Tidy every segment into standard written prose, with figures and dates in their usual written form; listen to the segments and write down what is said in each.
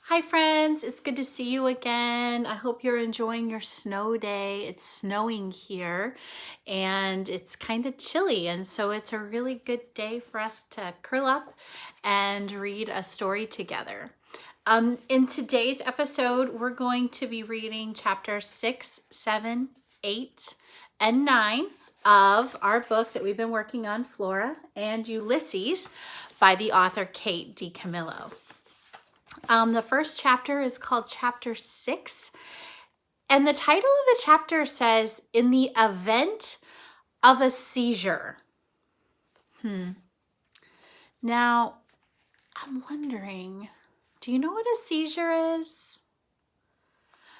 Hi friends, it's good to see you again. I hope you're enjoying your snow day. It's snowing here and it's kind of chilly, and so it's a really good day for us to curl up and read a story together. In today's episode, we're going to be reading chapter 6, 7, 8, and 9 of our book that we've been working on, Flora and Ulysses, by the author Kate DiCamillo. The first chapter is called chapter 6, and the title of the chapter says, "In the event of a seizure." Now, I'm wondering, do you know what a seizure is?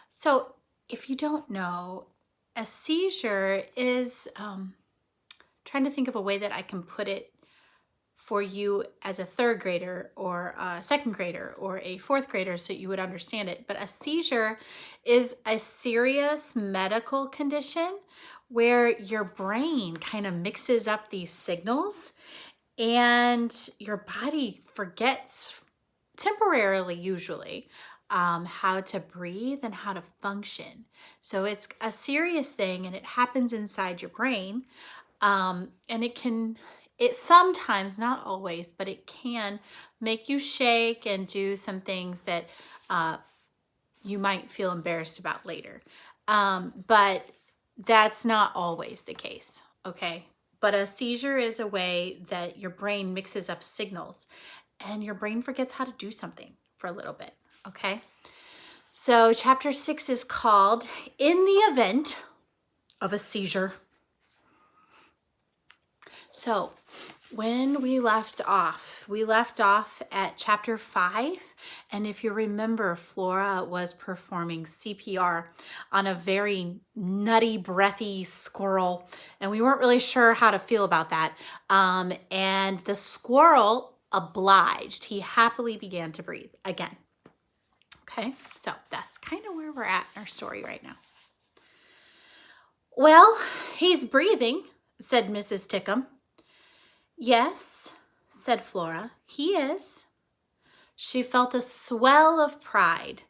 So, if you don't know, a seizure is, trying to think of a way that I can put it for you as a third grader or a second grader or a fourth grader so you would understand it. But a seizure is a serious medical condition where your brain kind of mixes up these signals and your body forgets temporarily, usually, how to breathe and how to function. So it's a serious thing and it happens inside your brain. And it sometimes, not always, but it can make you shake and do some things that you might feel embarrassed about later. But that's not always the case, okay? But a seizure is a way that your brain mixes up signals and your brain forgets how to do something for a little bit, okay? So chapter 6 is called "In the Event of a Seizure." So when we left off at chapter 5. And if you remember, Flora was performing CPR on a very nutty, breathy squirrel. And we weren't really sure how to feel about that. And the squirrel obliged. He happily began to breathe again. Okay, so that's kind of where we're at in our story right now. "Well, he's breathing," said Mrs. Tickum. "Yes," said Flora, "he is." She felt a swell of pride.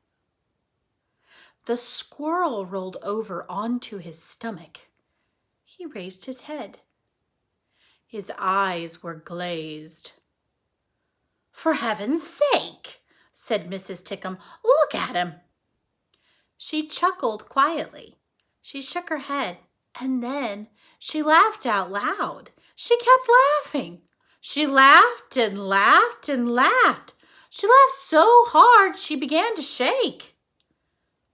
The squirrel rolled over onto his stomach. He raised his head. His eyes were glazed. "For heaven's sake," said Mrs. Tickum, "look at him." She chuckled quietly. She shook her head, and then she laughed out loud. She kept laughing. She laughed and laughed and laughed. She laughed so hard she began to shake.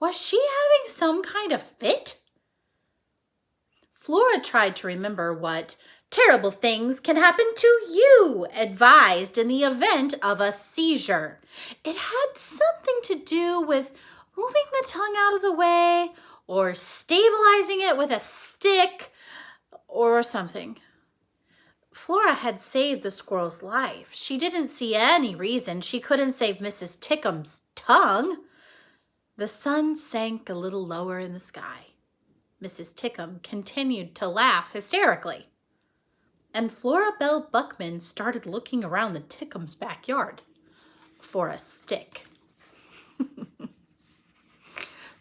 Was she having some kind of fit? Flora tried to remember what "terrible things can happen to you" advised in the event of a seizure. It had something to do with moving the tongue out of the way or stabilizing it with a stick or something. Flora had saved the squirrel's life. She didn't see any reason she couldn't save Mrs. Tickum's tongue. The sun sank a little lower in the sky. Mrs. Tickum continued to laugh hysterically. And Flora Belle Buckman started looking around the Tickums' backyard for a stick.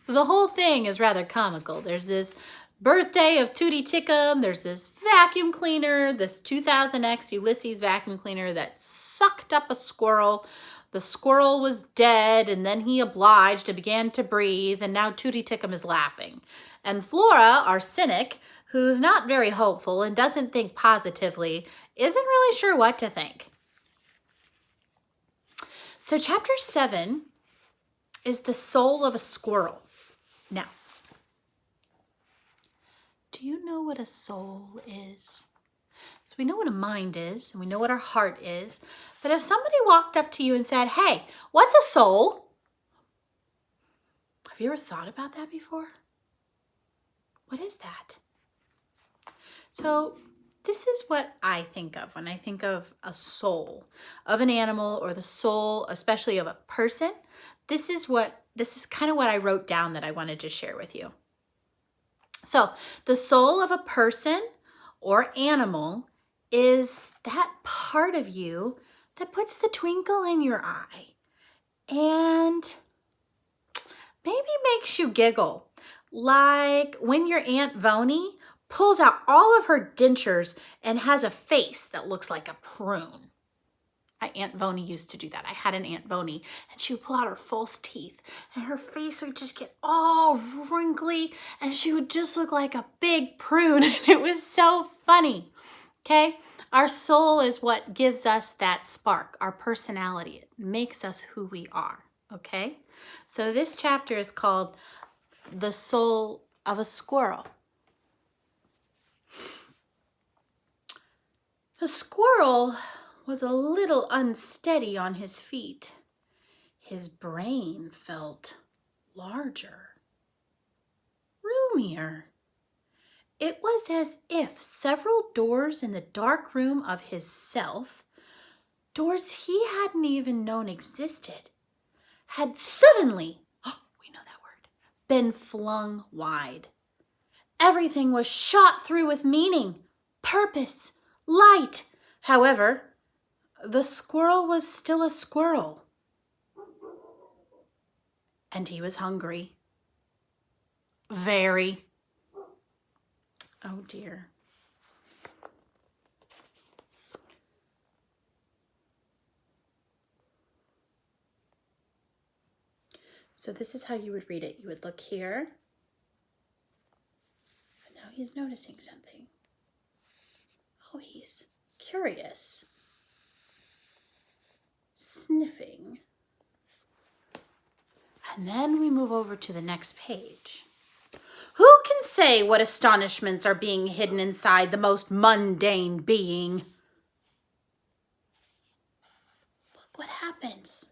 So the whole thing is rather comical. There's this birthday of Tootie Tickum. There's this vacuum cleaner, this 2000X Ulysses vacuum cleaner that sucked up a squirrel. The squirrel was dead, and then he obliged and began to breathe, and now Tootie Tickum is laughing. And Flora, our cynic, who's not very hopeful and doesn't think positively, isn't really sure what to think. So chapter 7 is the soul of a squirrel. Now, do you know what a soul is? So we know what a mind is, and we know what our heart is. But if somebody walked up to you and said, "Hey, what's a soul?" Have you ever thought about that before? What is that? So this is what I think of when I think of a soul of an animal, or the soul, especially of a person. This is kind of what I wrote down that I wanted to share with you. So the soul of a person or animal is that part of you that puts the twinkle in your eye and maybe makes you giggle. Like when your Aunt Vony pulls out all of her dentures and has a face that looks like a prune. My Aunt Vony used to do that. I had an Aunt Vony, and she would pull out her false teeth, and her face would just get all wrinkly, and she would just look like a big prune, and it was so funny, okay? Our soul is what gives us that spark, our personality. It makes us who we are, okay? So this chapter is called The Soul of a Squirrel. The squirrel was a little unsteady on his feet. His brain felt larger, roomier. It was as if several doors in the dark room of his self, doors he hadn't even known existed, had suddenly, we know that word, been flung wide. Everything was shot through with meaning, purpose, light. However, the squirrel was still a squirrel. And he was hungry. Very. Oh dear. So this is how you would read it. You would look here. And now he's noticing something. Oh, he's curious. Sniffing. And then we move over to the next page. Who can say what astonishments are being hidden inside the most mundane being? Look what happens.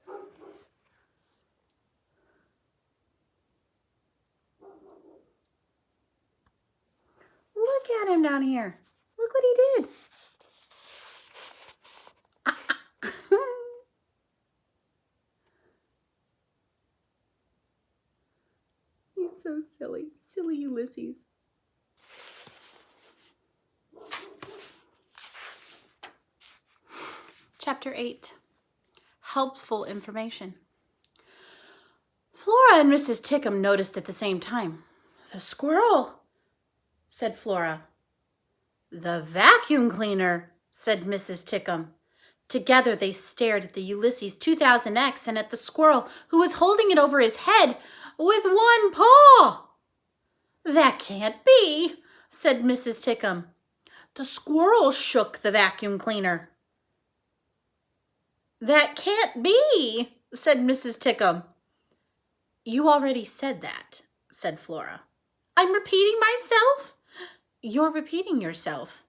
Look at him down here. Look what he did. He's so silly. Silly Ulysses. Chapter 8. Helpful information. Flora and Mrs. Tickum noticed at the same time. The squirrel, said Flora. The vacuum cleaner, said Mrs. Tickum. Together they stared at the Ulysses 2000X and at the squirrel who was holding it over his head with one paw. That can't be, said Mrs. Tickum. The squirrel shook the vacuum cleaner. That can't be, said Mrs. Tickum. You already said that, said Flora. I'm repeating myself? You're repeating yourself.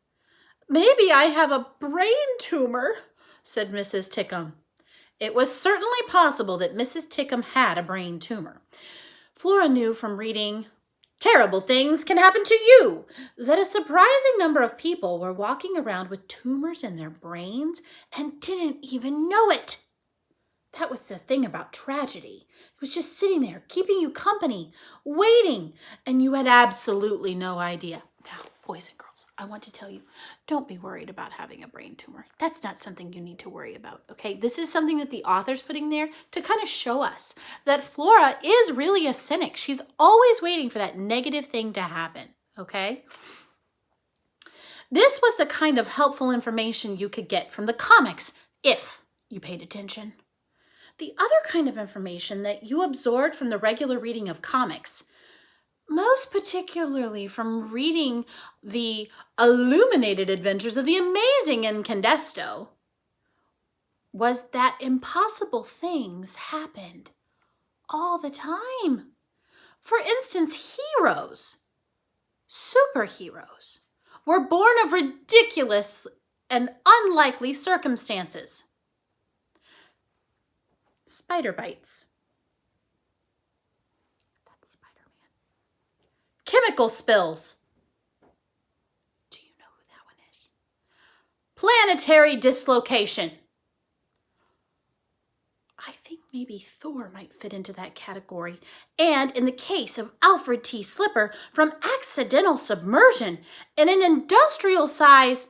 Maybe I have a brain tumor, said Mrs. Tickum. It was certainly possible that Mrs. Tickum had a brain tumor. Flora knew from reading Terrible Things Can Happen to You that a surprising number of people were walking around with tumors in their brains and didn't even know it. That was the thing about tragedy. It was just sitting there, keeping you company, waiting, and you had absolutely no idea. Now, boys and girls, I want to tell you, don't be worried about having a brain tumor. That's not something you need to worry about, okay? This is something that the author's putting there to kind of show us that Flora is really a cynic. She's always waiting for that negative thing to happen, okay? This was the kind of helpful information you could get from the comics if you paid attention. The other kind of information that you absorbed from the regular reading of comics, most particularly from reading the illuminated adventures of the amazing Incandesto, was that impossible things happened all the time. For instance, heroes, superheroes, were born of ridiculous and unlikely circumstances. Spider bites. That's Spider-Man. Chemical spills. Do you know who that one is? Planetary dislocation. I think maybe Thor might fit into that category. And in the case of Alfred T. Slipper, from accidental submersion in an industrial size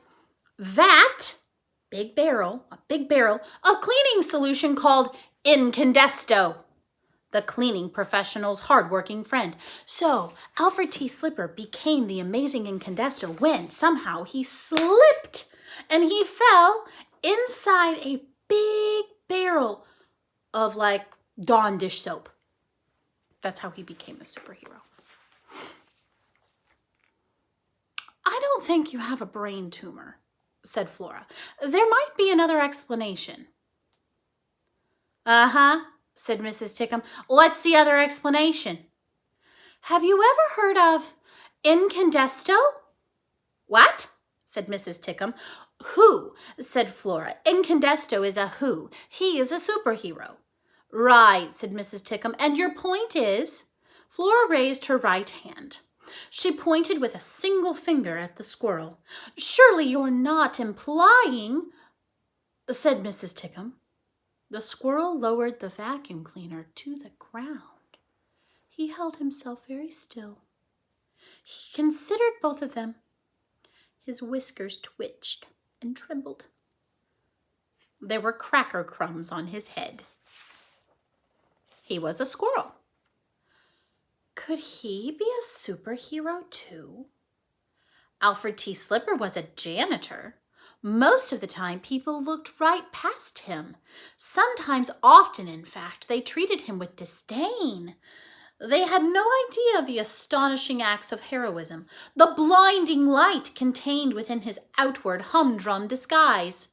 vat, a big barrel of cleaning solution called Incandesto, the cleaning professional's hardworking friend. So Alfred T. Slipper became the amazing Incandesto when somehow he slipped and he fell inside a big barrel of like Dawn dish soap. That's how he became a superhero. I don't think you have a brain tumor, said Flora. There might be another explanation. Uh-huh, said Mrs. Tickum. What's the other explanation? Have you ever heard of Incandesto? What? Said Mrs. Tickum. Who? Said Flora. Incandesto is a who. He is a superhero. Right, said Mrs. Tickum. And your point is? Flora raised her right hand. She pointed with a single finger at the squirrel. Surely you're not implying, said Mrs. Tickum. The squirrel lowered the vacuum cleaner to the ground. He held himself very still. He considered both of them. His whiskers twitched and trembled. There were cracker crumbs on his head. He was a squirrel. Could he be a superhero too? Alfred T. Slipper was a janitor. Most of the time, people looked right past him. Sometimes, often, in fact, they treated him with disdain. They had no idea of the astonishing acts of heroism, the blinding light contained within his outward humdrum disguise.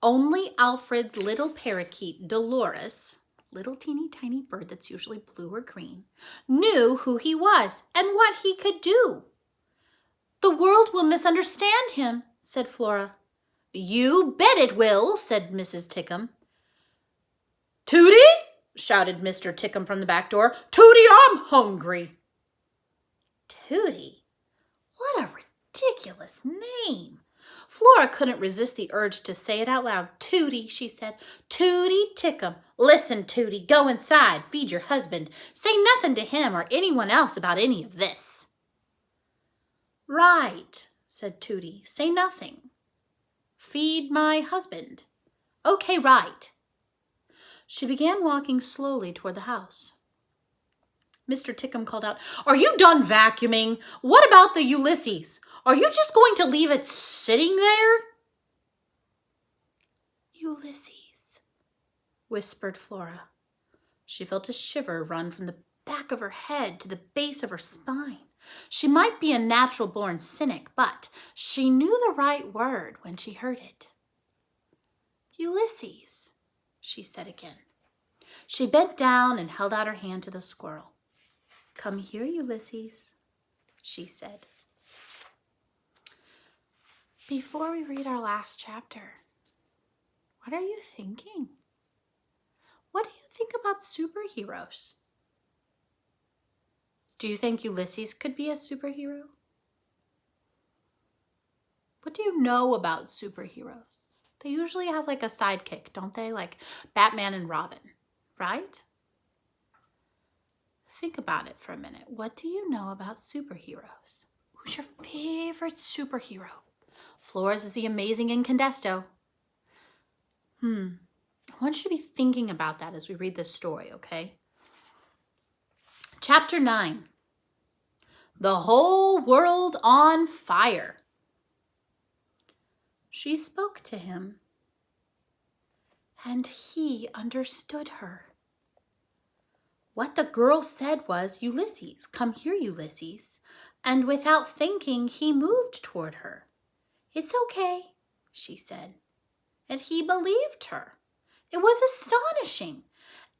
Only Alfred's little parakeet, Dolores, little teeny tiny bird that's usually blue or green, knew who he was and what he could do. The world will misunderstand him, said Flora. You bet it will, said Mrs. Tickum. Tootie, shouted Mr. Tickum from the back door. Tootie, I'm hungry. Tootie? What a ridiculous name. Flora couldn't resist the urge to say it out loud. Tootie, she said. Tootie Tickum. Listen, Tootie, go inside, feed your husband. Say nothing to him or anyone else about any of this. Right, said Tootie. Say nothing. Feed my husband. Okay, right. She began walking slowly toward the house. Mr. Tickum called out, Are you done vacuuming? What about the Ulysses? Are you just going to leave it sitting there? Ulysses, whispered Flora. She felt a shiver run from the back of her head to the base of her spine. She might be a natural-born cynic, but she knew the right word when she heard it. Ulysses, she said again. She bent down and held out her hand to the squirrel. Come here, Ulysses, she said. Before we read our last chapter, what are you thinking? What do you think about superheroes? Do you think Ulysses could be a superhero? What do you know about superheroes? They usually have like a sidekick, don't they? Like Batman and Robin, right? Think about it for a minute. What do you know about superheroes? Who's your favorite superhero? Flora's is the amazing Incandesto. I want you to be thinking about that as we read this story, okay? Chapter 9. The whole world on fire. She spoke to him, and he understood her. What the girl said was, Ulysses, come here, Ulysses. And without thinking, he moved toward her. It's okay, she said. And he believed her. It was astonishing.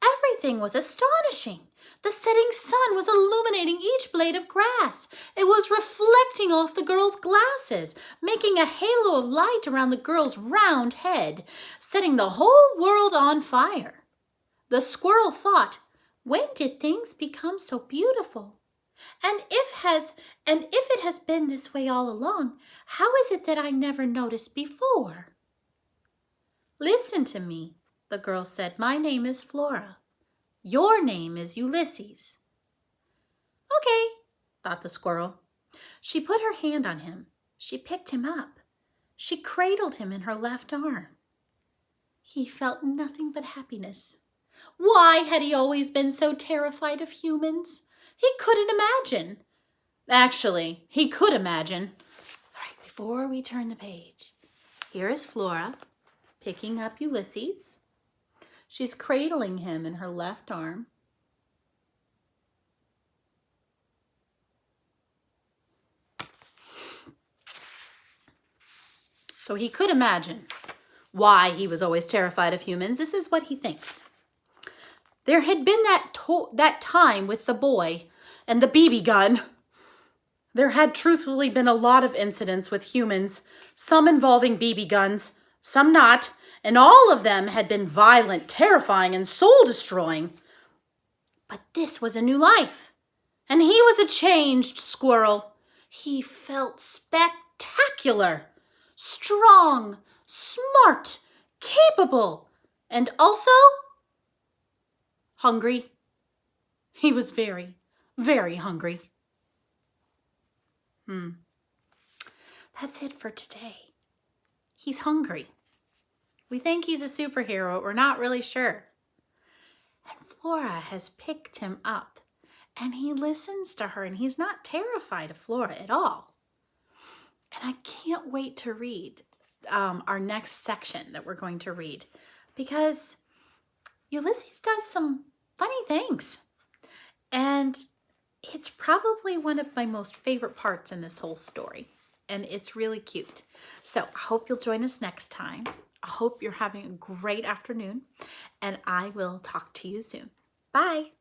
Everything was astonishing. The setting sun was illuminating each blade of grass. It was reflecting off the girl's glasses, making a halo of light around the girl's round head, setting the whole world on fire. The squirrel thought, when did things become so beautiful? And if it has been this way all along, how is it that I never noticed before? Listen to me, the girl said. My name is Flora. Your name is Ulysses. Okay, thought the squirrel. She put her hand on him. She picked him up. She cradled him in her left arm. he felt nothing but happiness. Why had he always been so terrified of humans? He couldn't imagine. Actually, he could imagine. All right, before we turn the page, here is Flora picking up Ulysses. She's cradling him in her left arm. So he could imagine why he was always terrified of humans. This is what he thinks. There had been that time with the boy and the BB gun. There had truthfully been a lot of incidents with humans, some involving BB guns, some not, and all of them had been violent, terrifying, and soul-destroying. But this was a new life, and he was a changed squirrel. He felt spectacular, strong, smart, capable, and also hungry. He was very, very hungry. That's it for today. He's hungry. We think he's a superhero, but we're not really sure. And Flora has picked him up, and he listens to her, and he's not terrified of Flora at all. And I can't wait to read our next section that we're going to read, because Ulysses does some funny things. And it's probably one of my most favorite parts in this whole story. And it's really cute. So I hope you'll join us next time. I hope you're having a great afternoon. And I will talk to you soon. Bye.